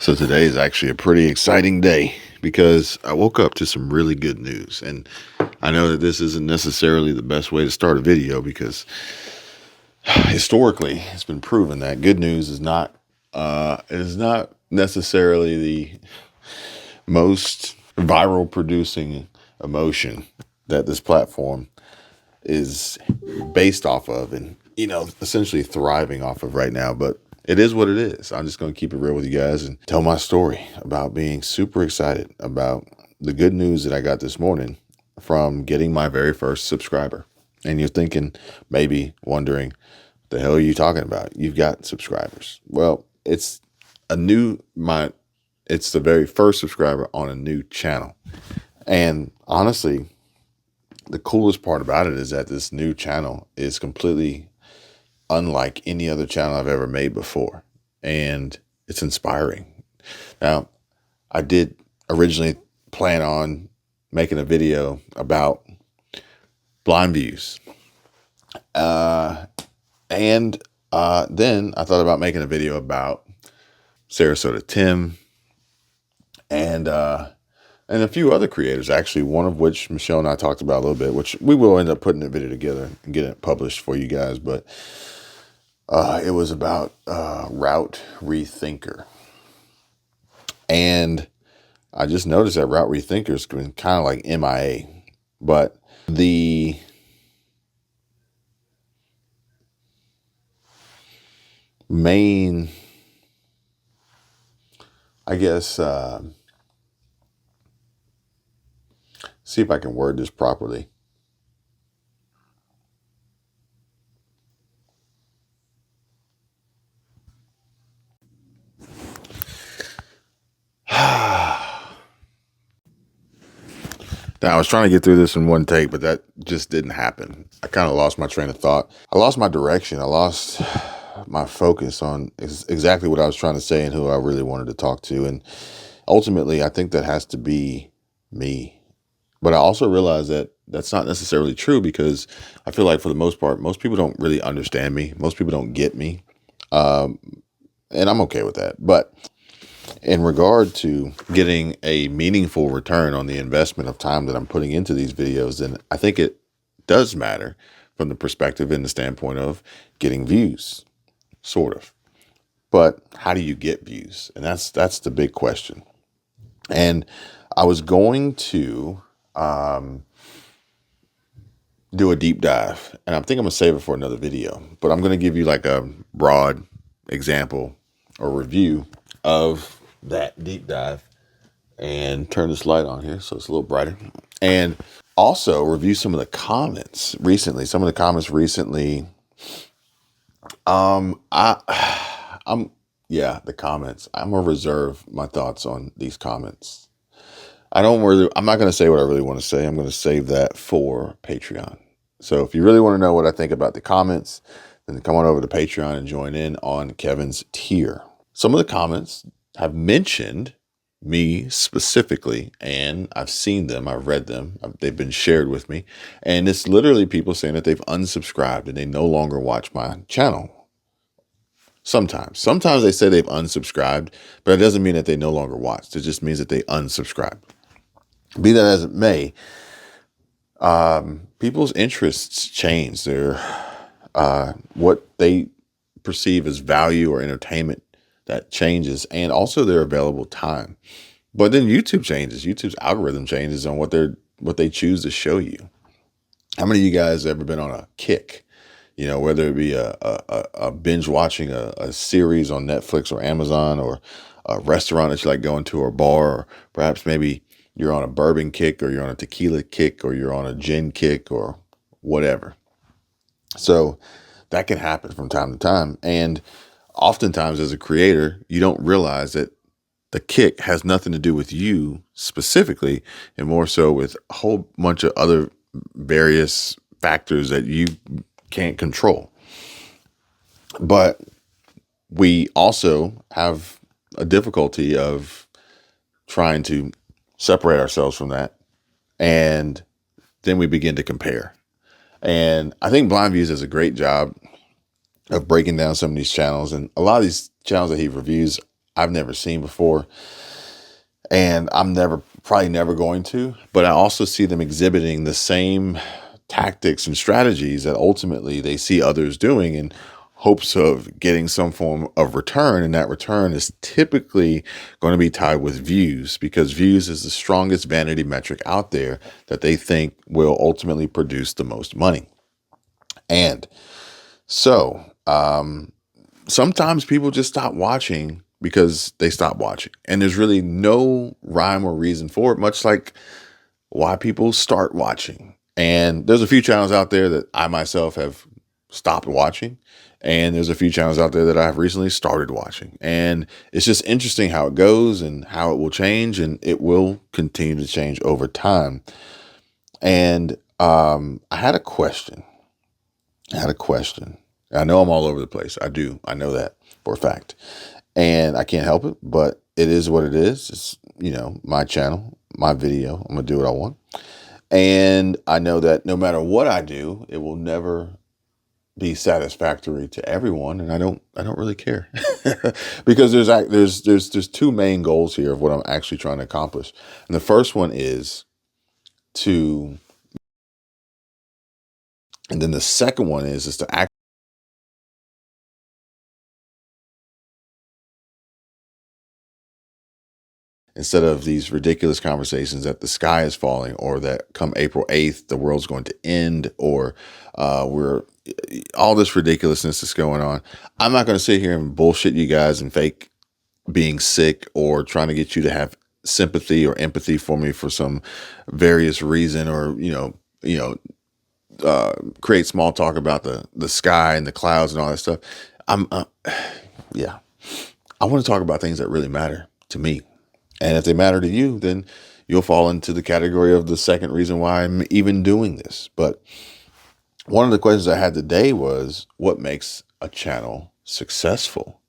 So today is actually a pretty exciting day because I woke up to some really good news. And I know that this isn't necessarily the best way to start a video because historically it's been proven that good news is not necessarily the most viral producing emotion that this platform is based off of and essentially thriving off of right now. But it is what it is. I'm just going to keep it real with you guys and tell my story about being super excited about the good news that I got this morning from getting my very first subscriber. And you're thinking, maybe wondering, the hell are you talking about? You've got subscribers. Well, it's the very first subscriber on a new channel. And honestly, the coolest part about it is that this new channel is completely unlike any other channel I've ever made before. And it's inspiring. Now, I did originally plan on making a video about blind views. And then I thought about making a video about Sarasota Tim and a few other creators, actually, one of which Michelle and I talked about a little bit, which we will end up putting the video together and getting it published for you guys. But it was about Route Rethinker. And I just noticed that Route Rethinker's been kind of like MIA. But the main, I guess, see if I can word this properly. Now, I was trying to get through this in one take, but that just didn't happen. I kind of lost my train of thought. I lost my direction. I lost my focus on exactly what I was trying to say and who I really wanted to talk to. And ultimately, I think that has to be me. But I also realize that that's not necessarily true because I feel like for the most part, most people don't really understand me. Most people don't get me. And I'm okay with that. But in regard to getting a meaningful return on the investment of time that I'm putting into these videos, then I think it does matter from the perspective and the standpoint of getting views, sort of. But how do you get views? And that's the big question. And I was going to do a deep dive, and I think I'm gonna save it for another video, but I'm gonna give you like a broad example or review of that deep dive and turn this light on here so it's a little brighter, and also review some of the comments recently. The comments. I'm gonna reserve my thoughts on these comments. I'm not going to say what I really want to say. I'm going to save that for Patreon. So if you really want to know what I think about the comments, then come on over to Patreon and join in on Kevin's tier. Some of the comments have mentioned me specifically, and I've seen them, I've read them, they've been shared with me. And it's literally people saying that they've unsubscribed and they no longer watch my channel. Sometimes they say they've unsubscribed, but it doesn't mean that they no longer watch. It just means that they unsubscribe. Be that as it may, people's interests change. Their what they perceive as value or entertainment, that changes, and also their available time. But then YouTube changes. YouTube's algorithm changes on what they choose to show you. How many of you guys have ever been on a kick? Whether it be a binge watching a series on Netflix or Amazon, or a restaurant that you like going to, or a bar, or perhaps maybe you're on a bourbon kick, or you're on a tequila kick, or you're on a gin kick, or whatever. So that can happen from time to time. And oftentimes as a creator, you don't realize that the kick has nothing to do with you specifically, and more so with a whole bunch of other various factors that you can't control. But we also have a difficulty of trying to separate ourselves from that, and then we begin to compare. And I think Blind Views does a great job of breaking down some of these channels, and a lot of these channels that he reviews, I've never seen before, and I'm probably never going to. But I also see them exhibiting the same tactics and strategies that ultimately they see others doing in hopes of getting some form of return. And that return is typically going to be tied with views, because views is the strongest vanity metric out there that they think will ultimately produce the most money. And so sometimes people just stop watching because they stop watching, and there's really no rhyme or reason for it, much like why people start watching. And there's a few channels out there that I myself have stopped watching, and there's a few channels out there that I've recently started watching. And it's just interesting how it goes and how it will change, and it will continue to change over time. And I had a question. I know I'm all over the place. I know that for a fact. And I can't help it, but it is what it is. It's, my channel, my video. I'm going to do what I want. And I know that no matter what I do, it will never be satisfactory to everyone. And I don't really care because there's two main goals here of what I'm actually trying to accomplish. And the first one is and then the second one is to act instead of these ridiculous conversations that the sky is falling, or that come April 8th, the world's going to end, or we're all this ridiculousness that's going on. I'm not going to sit here and bullshit you guys and fake being sick or trying to get you to have sympathy or empathy for me for some various reason, or, create small talk about the sky and the clouds and all that stuff. Yeah, I want to talk about things that really matter to me. And if they matter to you, then you'll fall into the category of the second reason why I'm even doing this. But one of the questions I had today was, what makes a channel successful?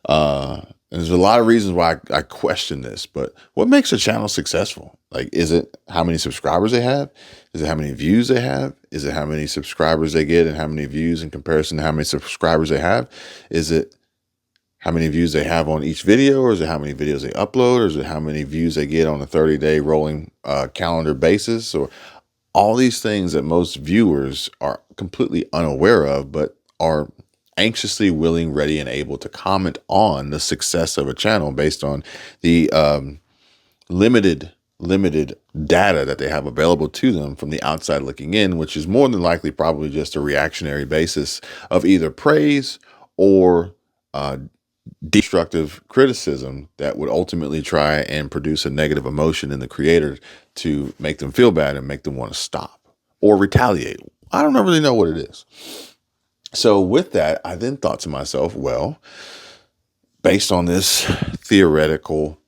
And there's a lot of reasons why I question this, but what makes a channel successful? Like, is it how many subscribers they have? Is it how many views they have? Is it how many subscribers they get and how many views in comparison to how many subscribers they have? Is it how many views they have on each video, or is it how many videos they upload, or is it how many views they get on a 30-day rolling calendar basis, or all these things that most viewers are completely unaware of, but are anxiously willing, ready, and able to comment on the success of a channel based on the limited data that they have available to them from the outside looking in, which is more than likely probably just a reactionary basis of either praise or destructive criticism that would ultimately try and produce a negative emotion in the creator to make them feel bad and make them want to stop or retaliate. I don't really know what it is. So with that, I then thought to myself, well, based on this theoretical,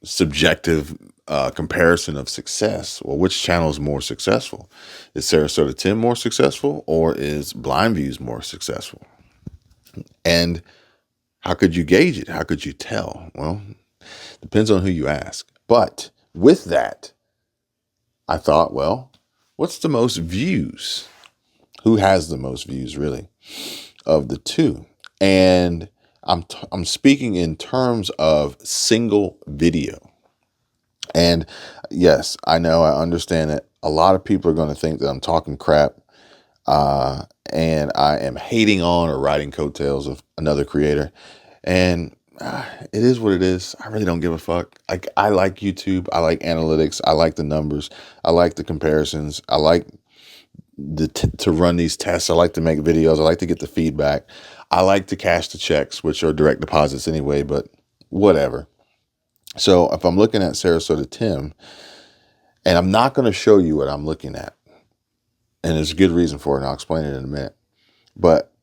subjective comparison of success, well, which channel is more successful? Is Sarasota Tim more successful, or is blindviews more successful? And how could you gauge it? How could you tell? Well, depends on who you ask. But with that, I thought, well, what's the most views? Who has the most views, really, of the two? And I'm speaking in terms of single video. And yes, I know, I understand that a lot of people are going to think that I'm talking crap, and I am hating on or riding coattails of another creator. And it is what it is. I really don't give a fuck. I like YouTube. I like analytics. I like the numbers. I like the comparisons. I like to run these tests. I like to make videos. I like to get the feedback. I like to cash the checks, which are direct deposits anyway, but whatever. So if I'm looking at Sarasota Tim, and I'm not going to show you what I'm looking at, and there's a good reason for it, and I'll explain it in a minute. But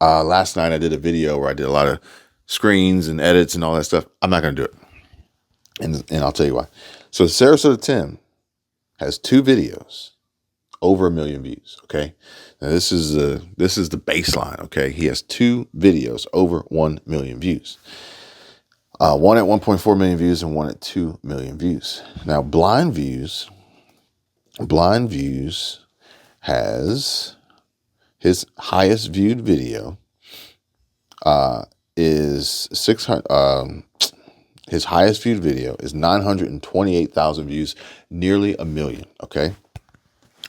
last night I did a video where I did a lot of screens and edits and all that stuff. I'm not going to do it. And I'll tell you why. So Sarasota Tim has 2 videos, over 1 million views. Okay. Now this is the baseline. Okay. He has 2 videos over 1 million views. One at 1.4 million views and one at 2 million views. Now blindviews has his highest viewed video is 600. His highest viewed video is 928,000 views, nearly a million. Okay.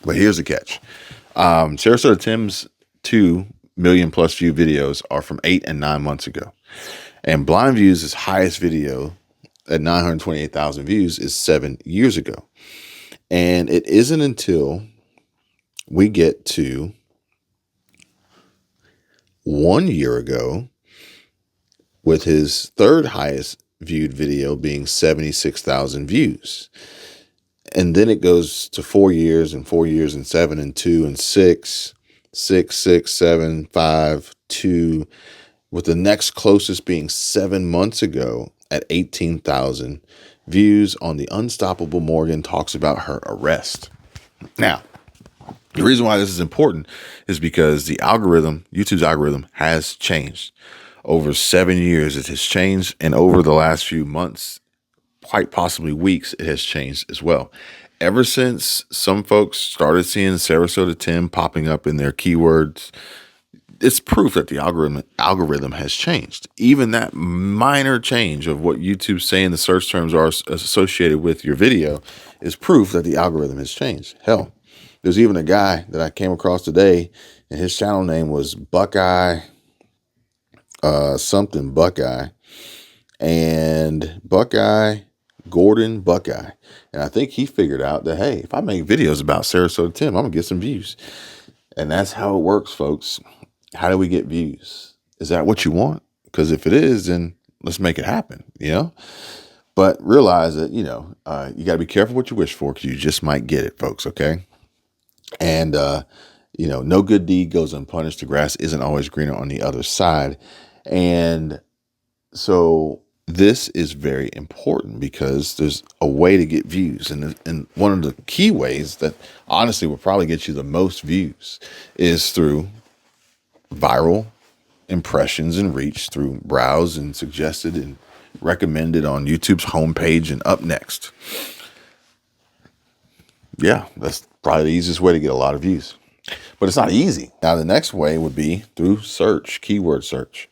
But here's the catch. Sarasota Tim's 2 million plus view videos are from 8 and 9 months ago. And Blind Views' highest video at 928,000 views is 7 years ago. And it isn't until we get to 1 year ago with his third highest viewed video being 76,000 views. And then it goes to 4 years and 4 years and 7 and 2 and 6, 6, 6, 7, 5, 2, with the next closest being 7 months ago at 18,000 views on the Unstoppable Morgan talks about her arrest. Now, the reason why this is important is because the algorithm, YouTube's algorithm, has changed. Over 7 years, it has changed. And over the last few months, quite possibly weeks, it has changed as well. Ever since some folks started seeing Sarasota Tim popping up in their keywords, it's proof that the algorithm has changed. Even that minor change of what YouTube's saying the search terms are associated with your video is proof that the algorithm has changed. Hell, there's even a guy that I came across today, and his channel name was Buckeye, something Buckeye, and Buckeye, Gordon Buckeye. And I think he figured out that, hey, if I make videos about Sarasota Tim, I'm going to get some views. And that's how it works, folks. How do we get views? Is that what you want? Because if it is, then let's make it happen, you know? But realize that, you got to be careful what you wish for, because you just might get it, folks, okay? And, no good deed goes unpunished. The grass isn't always greener on the other side. And so this is very important because there's a way to get views. And one of the key ways that honestly will probably get you the most views is through viral impressions and reach through browse and suggested and recommended on YouTube's homepage and up next. Yeah, that's probably the easiest way to get a lot of views. But it's not easy. Now, the next way would be through search, keyword search.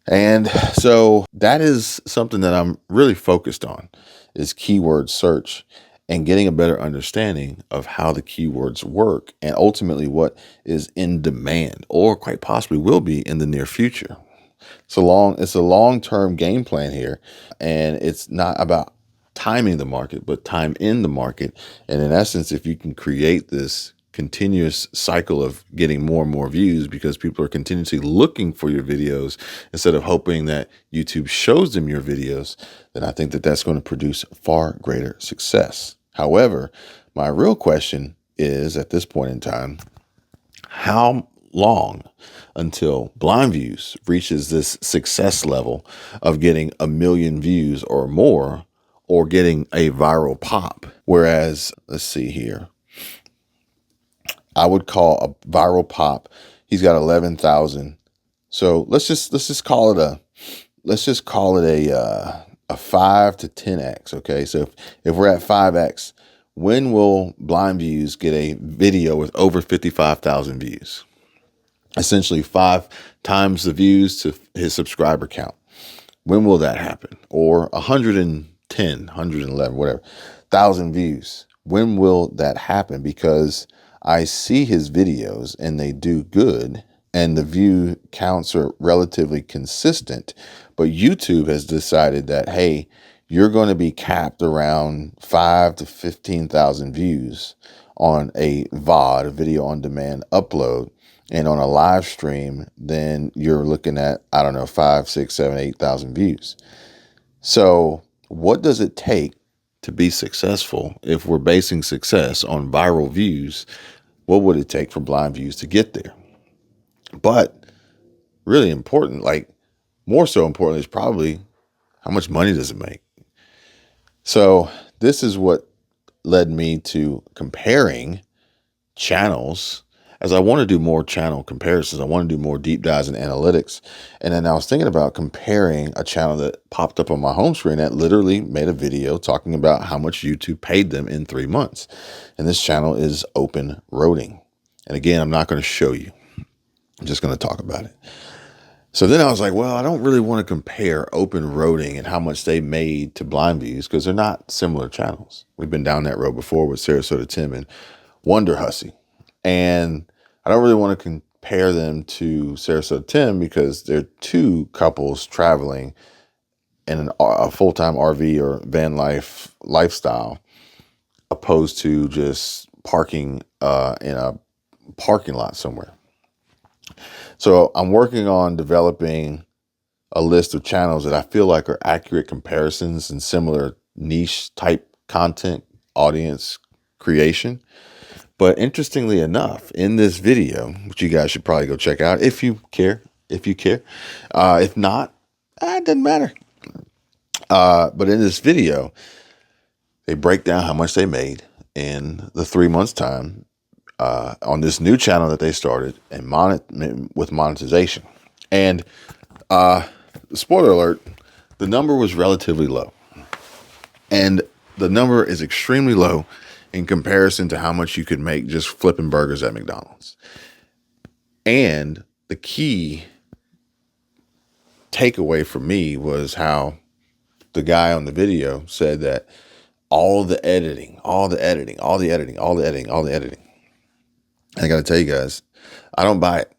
And so that is something that I'm really focused on, is keyword search and getting a better understanding of how the keywords work and ultimately what is in demand or quite possibly will be in the near future. It's a long-term game plan here, and it's not about timing the market, but time in the market. And in essence, if you can create this continuous cycle of getting more and more views because people are continuously looking for your videos instead of hoping that YouTube shows them your videos, then I think that that's going to produce far greater success. However, my real question is, at this point in time, how long until Blind Views reaches this success level of getting 1 million views or more, or getting a viral pop? Whereas, let's see here, I would call a viral pop, he's got 11,000. So let's just call it a 5 to 10x. Okay. So if we're at 5x, when will Blind Views get a video with over 55,000 views? Essentially 5 times the views to his subscriber count. When will that happen? Or 110, 111, whatever, 1,000 views. When will that happen? Because I see his videos and they do good and the view counts are relatively consistent, but YouTube has decided that, hey, you're going to be capped around 5 to 15,000 views on a VOD, a video on demand upload, and on a live stream, then you're looking at, 5, 6, 7, 8,000 views. So what does it take to be successful? If we're basing success on viral views, what would it take for Blind Views to get there? But really important, more so important, is probably how much money does it make? So this is what led me to comparing channels, as I want to do more channel comparisons. I want to do more deep dives in analytics. And then I was thinking about comparing a channel that popped up on my home screen that literally made a video talking about how much YouTube paid them in 3 months. And this channel is Open Roading. And again, I'm not going to show you. I'm just going to talk about it. So then I was like, well, I don't really want to compare Open Roading and how much they made to Blind Views because they're not similar channels. We've been down that road before with Sarasota Tim and Wonder Hussy. And I don't really want to compare them to Sarasota Tim because they're two couples traveling in a full-time RV or van lifestyle, opposed to just parking in a parking lot somewhere. So I'm working on developing a list of channels that I feel like are accurate comparisons and similar niche type content audience creation. But interestingly enough, in this video, which you guys should probably go check out if you care, if not, it doesn't matter. But in this video, they break down how much they made in the 3 months time on this new channel that they started and with monetization. And spoiler alert, the number was relatively low. And the number is extremely low in comparison to how much you could make just flipping burgers at McDonald's. And the key takeaway for me was how the guy on the video said that all the editing. I got to tell you guys, I don't buy it.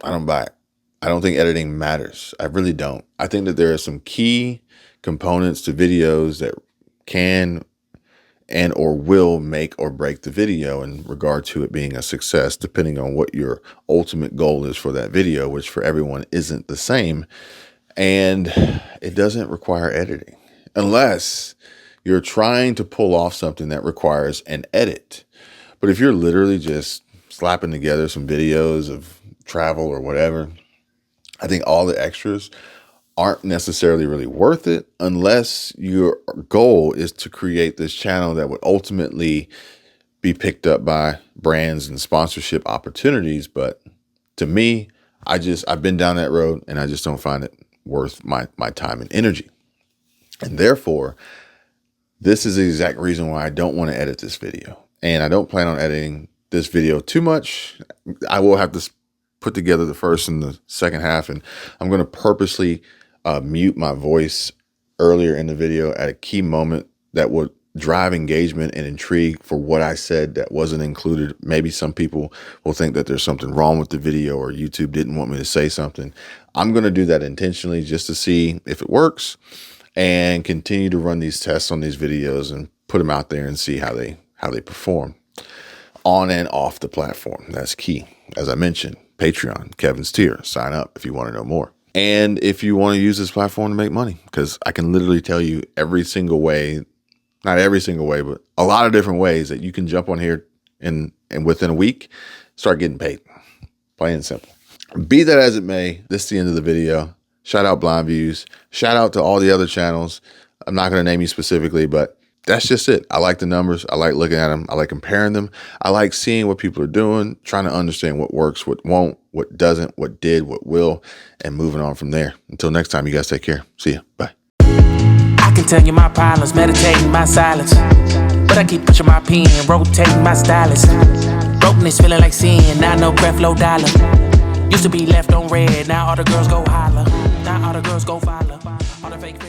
I don't think editing matters. I really don't. I think that there are some key components to videos that can and or will make or break the video in regard to it being a success, depending on what your ultimate goal is for that video, which for everyone isn't the same. And it doesn't require editing unless you're trying to pull off something that requires an edit. But if you're literally just slapping together some videos of travel or whatever, I think all the extras aren't necessarily really worth it unless your goal is to create this channel that would ultimately be picked up by brands and sponsorship opportunities. But to me, I've been down that road and I just don't find it worth my time and energy. And therefore, this is the exact reason why I don't want to edit this video. And I don't plan on editing this video too much. I will have to put together the first and the second half, and I'm going to purposely mute my voice earlier in the video at a key moment that would drive engagement and intrigue for what I said that wasn't included. Maybe some people will think that there's something wrong with the video or YouTube didn't want me to say something. I'm going to do that intentionally just to see if it works and continue to run these tests on these videos and put them out there and see how they perform on and off the platform. That's key. As I mentioned, Patreon, Kevin's tier, sign up if you want to know more. And if you want to use this platform to make money, because I can literally tell you every single way, not every single way, but a lot of different ways that you can jump on here and within a week, start getting paid. Plain and simple. Be that as it may, this is the end of the video. Shout out Blind Views. Shout out to all the other channels. I'm not going to name you specifically, but that's just it. I like the numbers. I like looking at them. I like comparing them. I like seeing what people are doing, trying to understand what works, what won't, what doesn't, what did, what will, and moving on from there. Until next time, you guys take care. See ya. Bye. I can tell you my problems, meditating my silence. But I keep pushing my pen, rotating my stylus. Brokenness feeling like sin, now no breath, low dollar. Used to be left on red, now all the girls go holler. Now all the girls go follow. All the fake